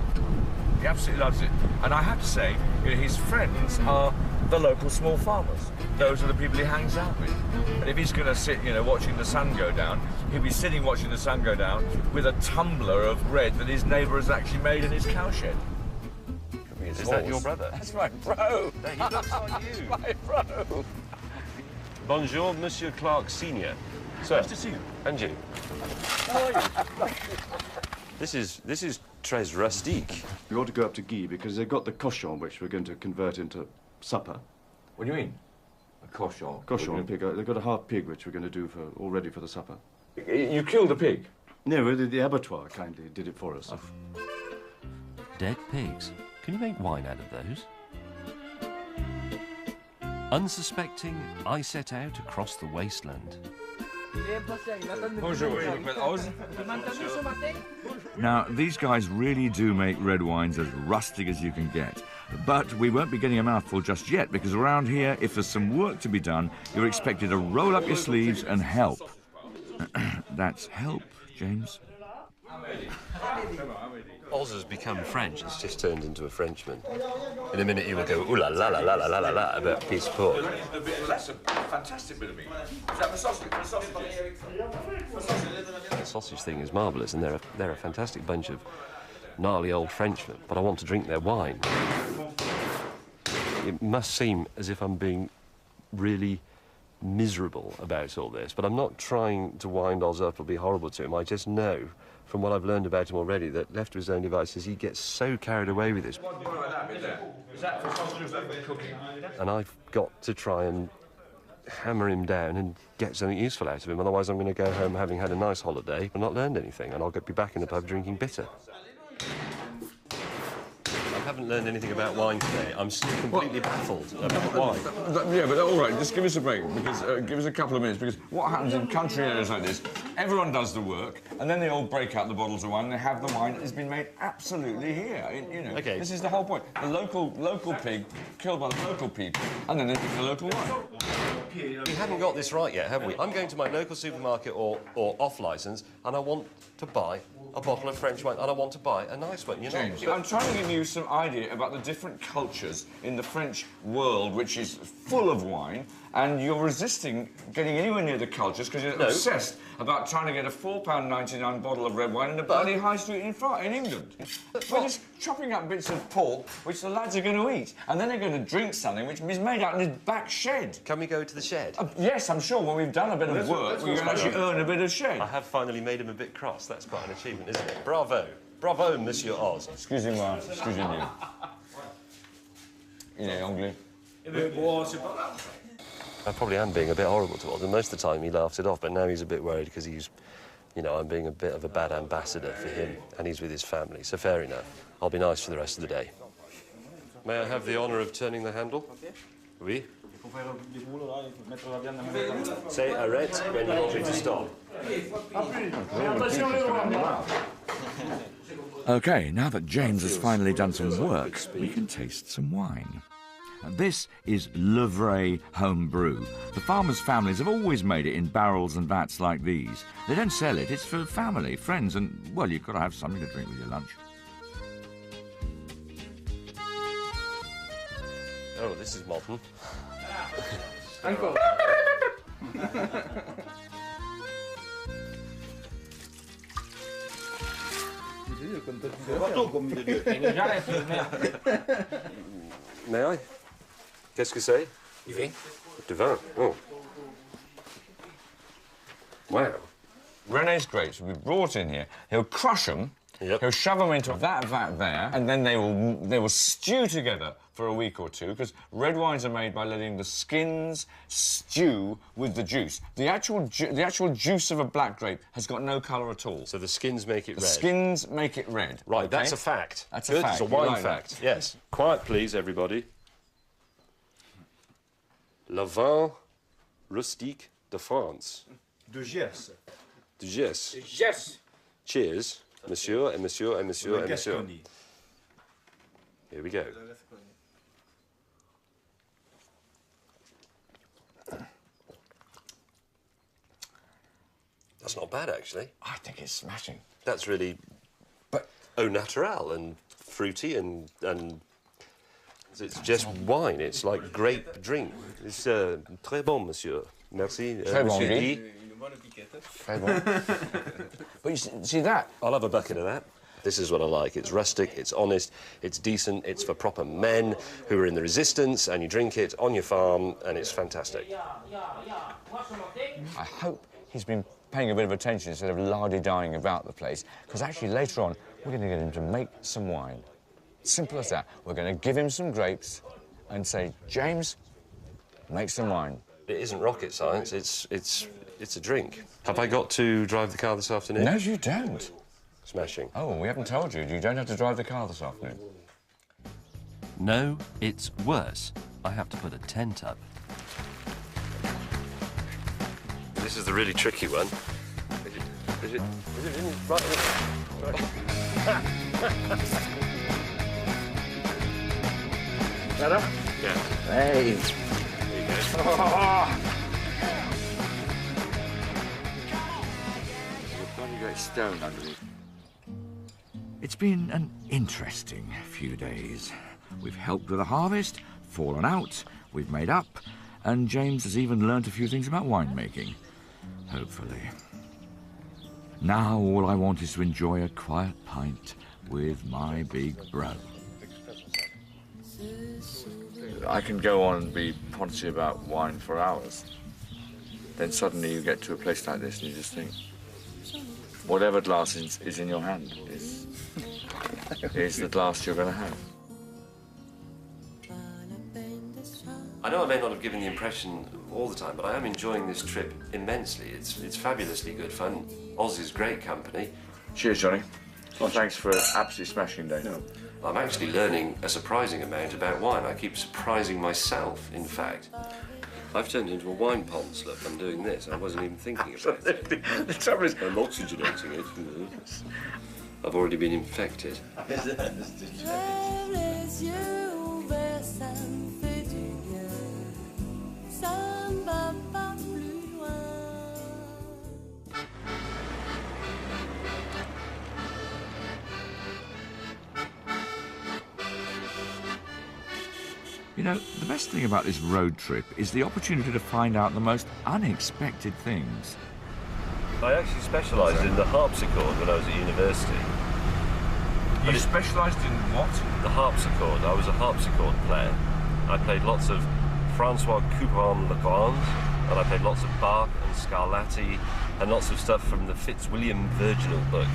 He absolutely loves it. And I have to say, his friends are the local small farmers. Those are the people he hangs out with. And if he's going to sit, watching the sun go down, he'll be sitting watching the sun go down with a tumbler of red that his neighbour has actually made in his cowshed. Is that your brother? That's my bro. He looks like you. My bro. Bonjour, Monsieur Clark Senior. Sir. Nice to see you. And you. How are you? This is très rustique. We ought to go up to Guy because they've got the cochon, which we're going to convert into supper. What do you mean? A cochon? Cochon pig. They've got a half pig, which we're going to do already for the supper. You killed a pig? No, the abattoir kindly did it for us. Dead pigs. Can you make wine out of those? Unsuspecting, I set out across the wasteland. Now, these guys really do make red wines as rustic as you can get. But we won't be getting a mouthful just yet, because around here, if there's some work to be done, you're expected to roll up your sleeves and help. That's help, James. Oz has become French. It's just turned into a Frenchman. In a minute he will go, ooh la la la la la la la la, about a piece of pork. That's a fantastic bit of meat. Is that the sausage? The sausage thing is marvellous, and they're a fantastic bunch of gnarly old Frenchmen, but I want to drink their wine. It must seem as if I'm being really miserable about all this, but I'm not trying to wind Oz up or be horrible to him. I just know, from what I've learned about him already, that left to his own devices, he gets so carried away with this. Is that for sausage or is that for cooking? And I've got to try and hammer him down and get something useful out of him, otherwise I'm going to go home having had a nice holiday but not learned anything, and I'll be back in the pub drinking bitter. I haven't learned anything about wine today. I'm still completely baffled about wine. Yeah, but all right, just give us a break, because give us a couple of minutes, because what happens in country areas like this, everyone does the work, and then they all break out the bottles of wine, and they have the wine that has been made absolutely here. You know, okay. This is the whole point. The local pig killed by the local people, and then they drink the local wine. We haven't got this right yet, have we? I'm going to my local supermarket or off-licence, and I want to buy a bottle of French wine, and I want to buy a nice one, you know? James, I'm trying to give you some idea about the different cultures in the French world, which is full of wine, and you're resisting getting anywhere near the cultures because you're obsessed about trying to get a £4.99 bottle of red wine in a bloody high street in England. We're just chopping up bits of pork which the lads are going to eat, and then they're going to drink something which is made out in his back shed. Can we go to the shed? Yes, I'm sure when we've done a bit of work, we can actually earn a bit of shed. I have finally made him a bit cross. That's quite an achievement, isn't it? Bravo. Bravo, Monsieur Oz. Excusez-moi, excusez-moi. Il est anglais. I probably am being a bit horrible to Oz, and most of the time he laughs it off, but now he's a bit worried because he's, you know, I'm being a bit of a bad ambassador for him, and he's with his family, so fair enough. I'll be nice for the rest of the day. May I have the honour of turning the handle? Oui. Say arrête when you want me to stop. OK, now that James has finally done some work, we can taste some wine. This is Le Vrai home brew. The farmers' families have always made it in barrels and vats like these. They don't sell it, it's for family, friends, and, well, you've got to have something to drink with your lunch. Oh, this is modern. Uncle. May I? Qu'est-ce que c'est? Du vin. Du vin. Oh. Wow. René's grapes will be brought in here. He'll crush them. Yep. He'll shove them into that vat there, and then they will stew together for a week or two, because red wines are made by letting the skins stew with the juice. The actual juice of a black grape has got no colour at all. So the skins make it red. The skins make it red. Right, okay? that's a fact. That's good. a fact. It's a wine like fact. That. Yes. Quiet, please, everybody. Le vin rustique de France. De Gers. De Gers. Yes. Cheers, monsieur and monsieur and monsieur and monsieur. Here we go. That's not bad, actually. I think it's smashing. That's really, but au naturel and fruity and it's just wine. It's like grape drink. It's très bon, monsieur. Merci, très bon, monsieur Guy. Très bon. But you see that? I'll have a bucket of that. This is what I like. It's rustic, it's honest, it's decent, it's for proper men who are in the resistance, and you drink it on your farm, and it's fantastic. I hope he's been paying a bit of attention instead of lardy-dying about the place, because actually later on we're going to get him to make some wine. Simple as that. We're going to give him some grapes and say, James, make some wine. It isn't rocket science, it's a drink. Have I got to drive the car this afternoon? No, you don't. Smashing. Oh, we haven't told you. You don't have to drive the car this afternoon. No, it's worse. I have to put a tent up. This is the really tricky one. Is it in? Right. Better? Yeah. Hey. There you go. Oh. There's a bloody great stone underneath. It's been an interesting few days. We've helped with the harvest, fallen out, we've made up, and James has even learnt a few things about winemaking. Hopefully. Now all I want is to enjoy a quiet pint with my big bro. I can go on and be poncy about wine for hours. Then suddenly you get to a place like this and you just think, whatever glass is in your hand is the glass you're going to have. I know I may not have given the impression all the time, but I am enjoying this trip immensely. It's fabulously good fun. Oz is great company. Cheers, Johnny. Well, thanks for an absolutely smashing day. No. I'm actually learning a surprising amount about wine. I keep surprising myself, in fact. I've turned into a wine ponce, look. I'm doing this. I wasn't even thinking about it. The trouble is, I'm oxygenating it. I've already been infected. You know, the best thing about this road trip is the opportunity to find out the most unexpected things. I actually specialised in the harpsichord when I was at university. You specialised in what? The harpsichord. I was a harpsichord player. I played lots of Francois Couperin-Legrand, and I played lots of Bach and Scarlatti, and lots of stuff from the Fitzwilliam Virginal book.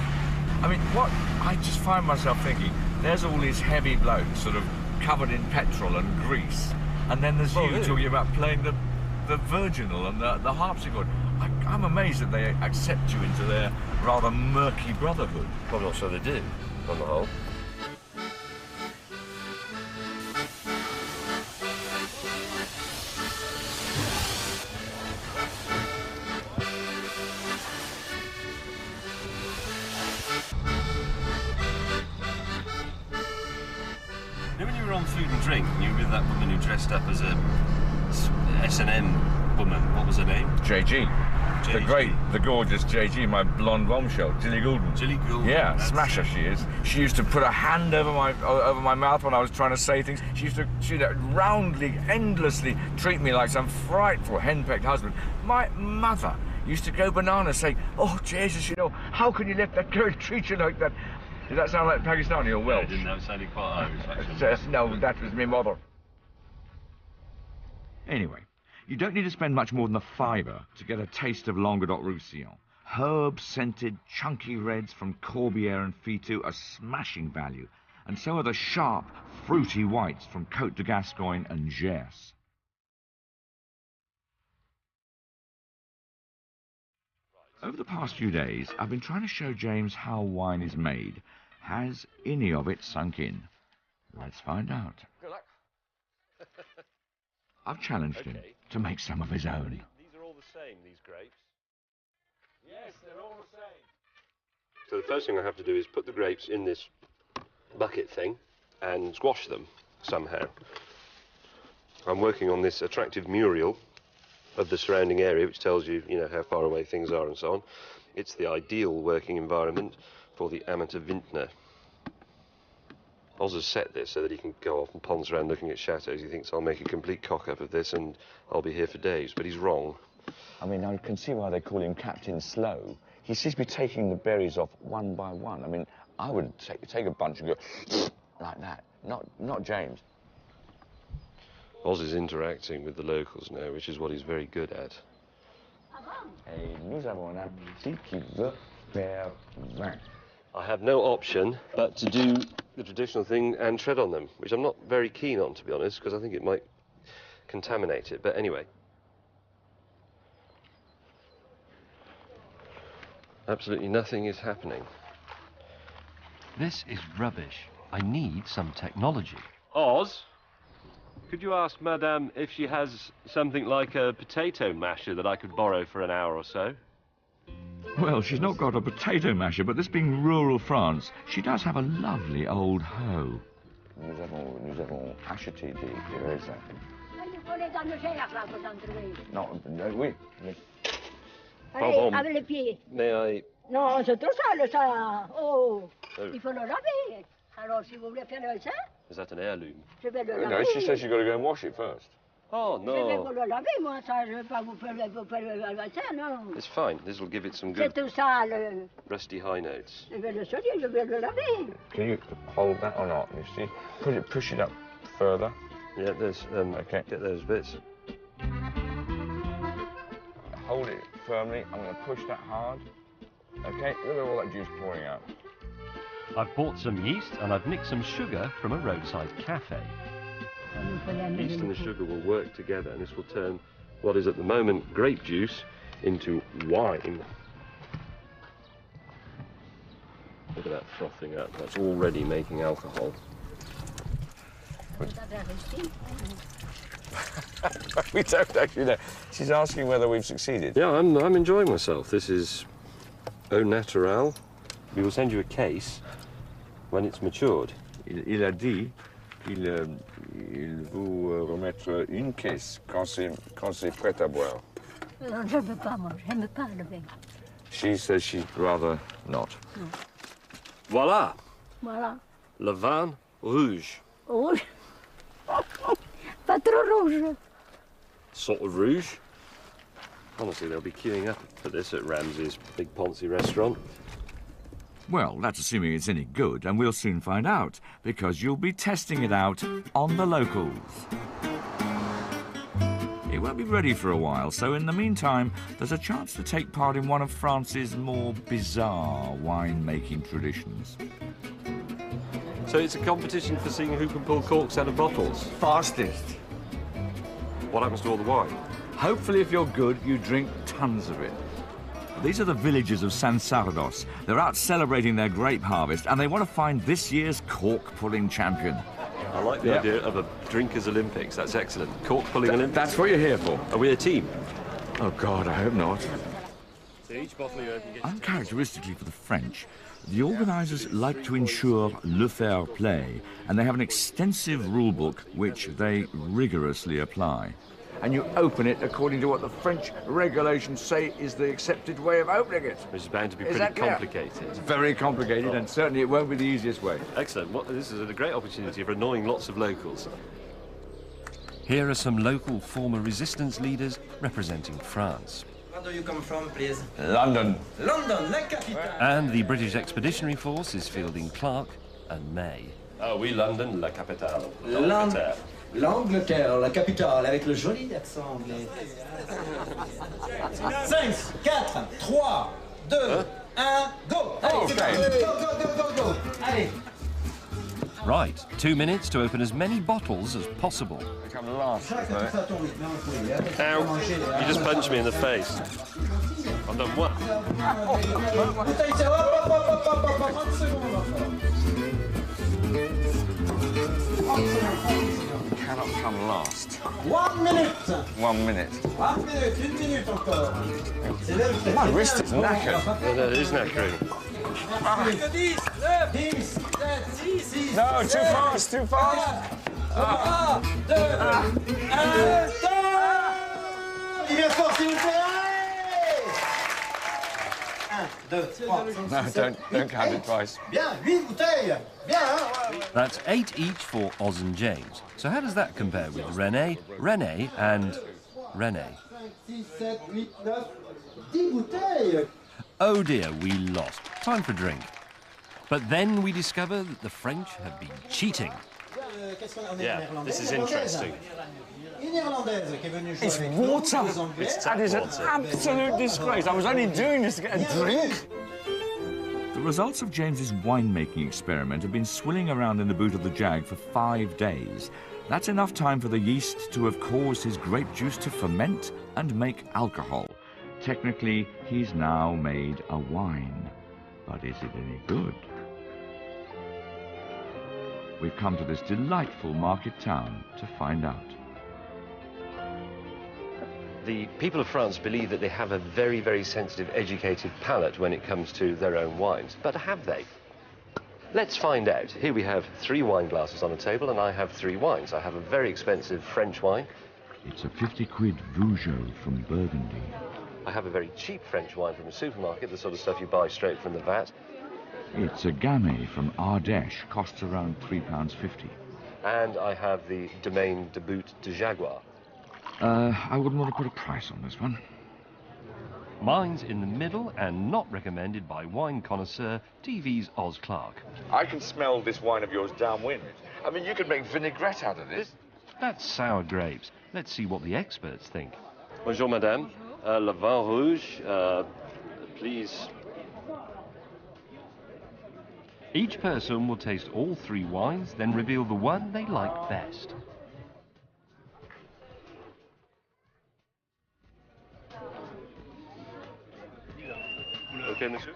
I mean, what I just find myself thinking, there's all these heavy blokes sort of covered in petrol and grease, and then there's you talking about playing the virginal and the harpsichord. I'm amazed that they accept you into their rather murky brotherhood. I'm not sure they do, on the whole. You know when you were on Food and Drink and you were with that woman who dressed up as a S&M woman, what was her name? JG. The gorgeous JG, my blonde bombshell, Gilly Goulden. Gilly Goulden. Yeah, smasher she is. She used to put a hand over my mouth when I was trying to say things. She'd roundly, endlessly treat me like some frightful henpecked husband. My mother used to go bananas saying, "Oh, Jesus, you know, how can you let that girl treat you like that?" Did that sound like Pakistani or Welsh? I didn't know, it sounded quite Irish, actually. No, that was my mother. Anyway, you don't need to spend much more than £5 to get a taste of Languedoc-Roussillon. Herb-scented, chunky reds from Corbière and Fitou are smashing value, and so are the sharp, fruity whites from Côte de Gascogne and Gers. Over the past few days, I've been trying to show James how wine is made. Has any of it sunk in? Let's find out. Good luck. I've challenged him to make some of his own. These are all the same, these grapes? Yes, they're all the same. So the first thing I have to do is put the grapes in this bucket thing and squash them somehow. I'm working on this attractive mural of the surrounding area, which tells you, how far away things are and so on. It's the ideal working environment for the amateur vintner. Oz has set this so that he can go off and ponce around looking at chateaux. He thinks I'll make a complete cock-up of this and I'll be here for days, but he's wrong. I mean, I can see why they call him Captain Slow. He seems to be taking the berries off one by one. I mean, I would take a bunch and go like that. Not James. Oz is interacting with the locals now, which is what he's very good at. Et nous avons un petit qui veut faire vin. I have no option but to do the traditional thing and tread on them, which I'm not very keen on, to be honest, because I think it might contaminate it. But anyway. Absolutely nothing is happening. This is rubbish. I need some technology. Oz? Could you ask Madame if she has something like a potato masher that I could borrow for an hour or so? Well, she's not got a potato masher, but this being rural France, she does have a lovely old hoe. Nous avons acheté des raisins. Non, oui. Allez, avec les pieds. May I... Non, c'est trop sale, ça. Oh, il faut le laver. Alors, si vous voulez faire le raisin, Is that an heirloom? je vais le No, laver. she says you've got to go and wash it first. Oh, Je vais vous no. le laver, moi, ça. Je ne vais pas vous faire le raisin, non. It's fine. This will give it some C'est good tout sale. rusty high notes. Je vais le sortir, je vais le laver. Can you hold that or not? You see? Push it up further. Yeah, there's... Okay. Get those bits. Hold it firmly. I'm going to push that hard. Okay, look at all that juice pouring out. I've bought some yeast and I've nicked some sugar from a roadside cafe. Yeast and the sugar will work together and this will turn what is at the moment grape juice into wine. Look at that frothing up. That's already making alcohol. We don't actually know. She's asking whether we've succeeded. Yeah, I'm enjoying myself. This is au naturel. We will send you a case when it's matured. Il a dit qu'il vous remettre une caisse quand c'est prêt à boire. Non, je ne veux pas, moi. Je n'aime pas le vin. She says she'd rather not. Non. Voilà, Voilà. le vin rouge. Rouge. Pas trop rouge. Sort of rouge. Honestly, they'll be queuing up for this at Ramsay's big Ponzi restaurant. Well, that's assuming it's any good, and we'll soon find out, because you'll be testing it out on the locals. It won't be ready for a while, so in the meantime, there's a chance to take part in one of France's more bizarre wine-making traditions. So it's a competition for seeing who can pull corks out of bottles. Fastest. What happens to all the wine? Hopefully, if you're good, you drink tons of it. These are the villagers of San Sardos. They're out celebrating their grape harvest, and they want to find this year's cork-pulling champion. I like the idea of a drinkers' Olympics. That's excellent. Cork pulling Olympics. That's what you're here for. Are we a team? Oh, God, I hope not. So each bottle you open gets... Uncharacteristically for the French, the organisers like to ensure le fair play, and they have an extensive rule book which they rigorously apply. And you open it according to what the French regulations say is the accepted way of opening it. Which is bound to be Is pretty that clear? complicated. It's very complicated, and certainly it won't be the easiest way. Excellent. This is a great opportunity for annoying lots of locals. Here are some local former resistance leaders representing France. Where do you come from, please? London. London, la capitale. And the British Expeditionary Force is fielding Clark and May. Oh oui, London, la capitale. L'Angleterre, la capitale, avec le joli accent anglais. 5, 4, 3, 2, 1, go! Allez, c'est parti. Go! Allez! Right, 2 minutes to open as many bottles as possible. I come last. Ow! You just punched me in the face. I've done what? Cannot come last. 1 minute! 1 minute. 1 minute, 1 minute encore. My wrist is knackered. That is knackering. No, too fast, too fast. Il vient fort, s'il vous plaît! 1, 2, 3. No, don't count it twice. Bien, 8 bouteilles! Bien, hein? That's 8 each for Oz and James. So how does that compare with René, René and René? 5, 6, 7, 8, 9, 10 bouteilles! Oh dear, we lost. Time for a drink. But then we discover that the French have been cheating. Yeah, this is interesting. It's water. That is an absolute disgrace. I was only doing this to get a drink. The results of James's winemaking experiment have been swilling around in the boot of the Jag for 5 days. That's enough time for the yeast to have caused his grape juice to ferment and make alcohol. Technically, he's now made a wine. But is it any good? We've come to this delightful market town to find out. The people of France believe that they have a very, very sensitive, educated palate when it comes to their own wines. But have they? Let's find out. Here we have 3 wine glasses on a table, and I have 3 wines. I have a very expensive French wine. It's a 50-quid Vougeot from Burgundy. I have a very cheap French wine from a supermarket, the sort of stuff you buy straight from the vat. It's a Gamay from Ardèche, costs around £3.50. And I have the Domaine de Bout de Jaguar. I wouldn't want to put a price on this one. Mine's in the middle and not recommended by wine connoisseur TV's Oz Clark. I can smell this wine of yours downwind. I mean, you could make vinaigrette out of this. That's sour grapes. Let's see what the experts think. Bonjour, madame. Le vin rouge, please. Each person will taste all 3 wines, then reveal the one they like best. Okay, monsieur?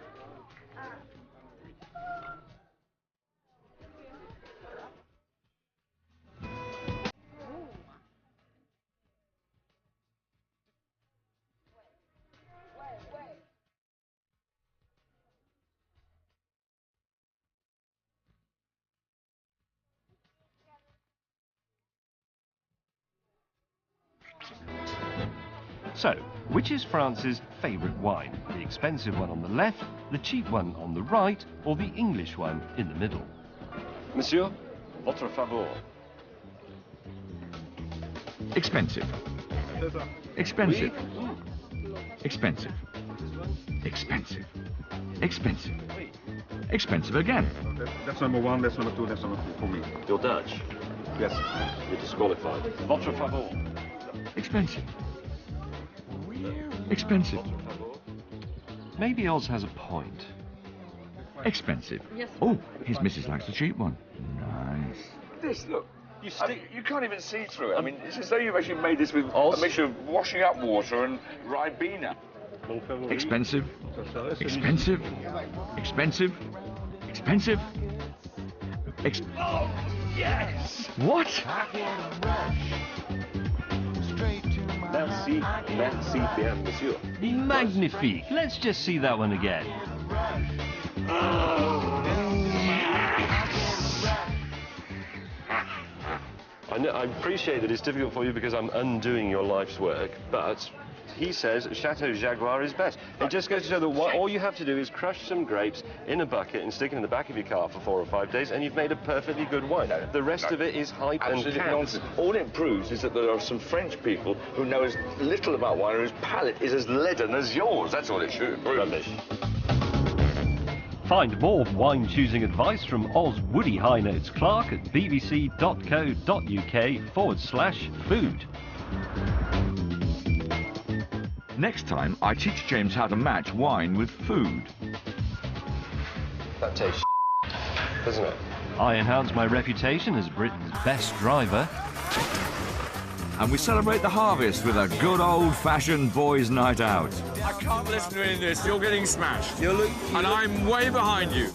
So, which is France's favourite wine? The expensive one on the left, the cheap one on the right, or the English one in the middle? Monsieur, votre favor. Expensive. Expensive. Expensive. Expensive. Expensive. Expensive again. Okay. That's number 1, that's number 2, that's number 3 for me. You're Dutch? Yes. You're disqualified. Votre favor. Expensive. Expensive. Maybe Oz has a point. Expensive. Oh, his missus likes the cheap one. Nice. This, look. You can't even see through it. I mean, it's as though you've actually made this with a mixture of washing up water and Ribena. Expensive. Expensive. Expensive. Expensive. Oh, yes! What? Merci, merci bien, monsieur. Magnifique. Let's just see that one again. I appreciate that it's difficult for you because I'm undoing your life's work, but he says Chateau Jaguar is best. It just goes to show that all you have to do is crush some grapes in a bucket and stick it in the back of your car for 4 or 5 days, and you've made a perfectly good wine. The rest of it is hype and cant. Nonsense. All it proves is that there are some French people who know as little about wine and whose palate is as leaden as yours. That's all it should prove. Rubbish. Find more wine-choosing advice from Oz Woody High Notes Clark at bbc.co.uk/food. Next time, I teach James how to match wine with food. That tastes doesn't it? I enhance my reputation as Britain's best driver. And we celebrate the harvest with a good old-fashioned boys' night out. I can't listen to any of this. You're getting smashed. And I'm way behind you.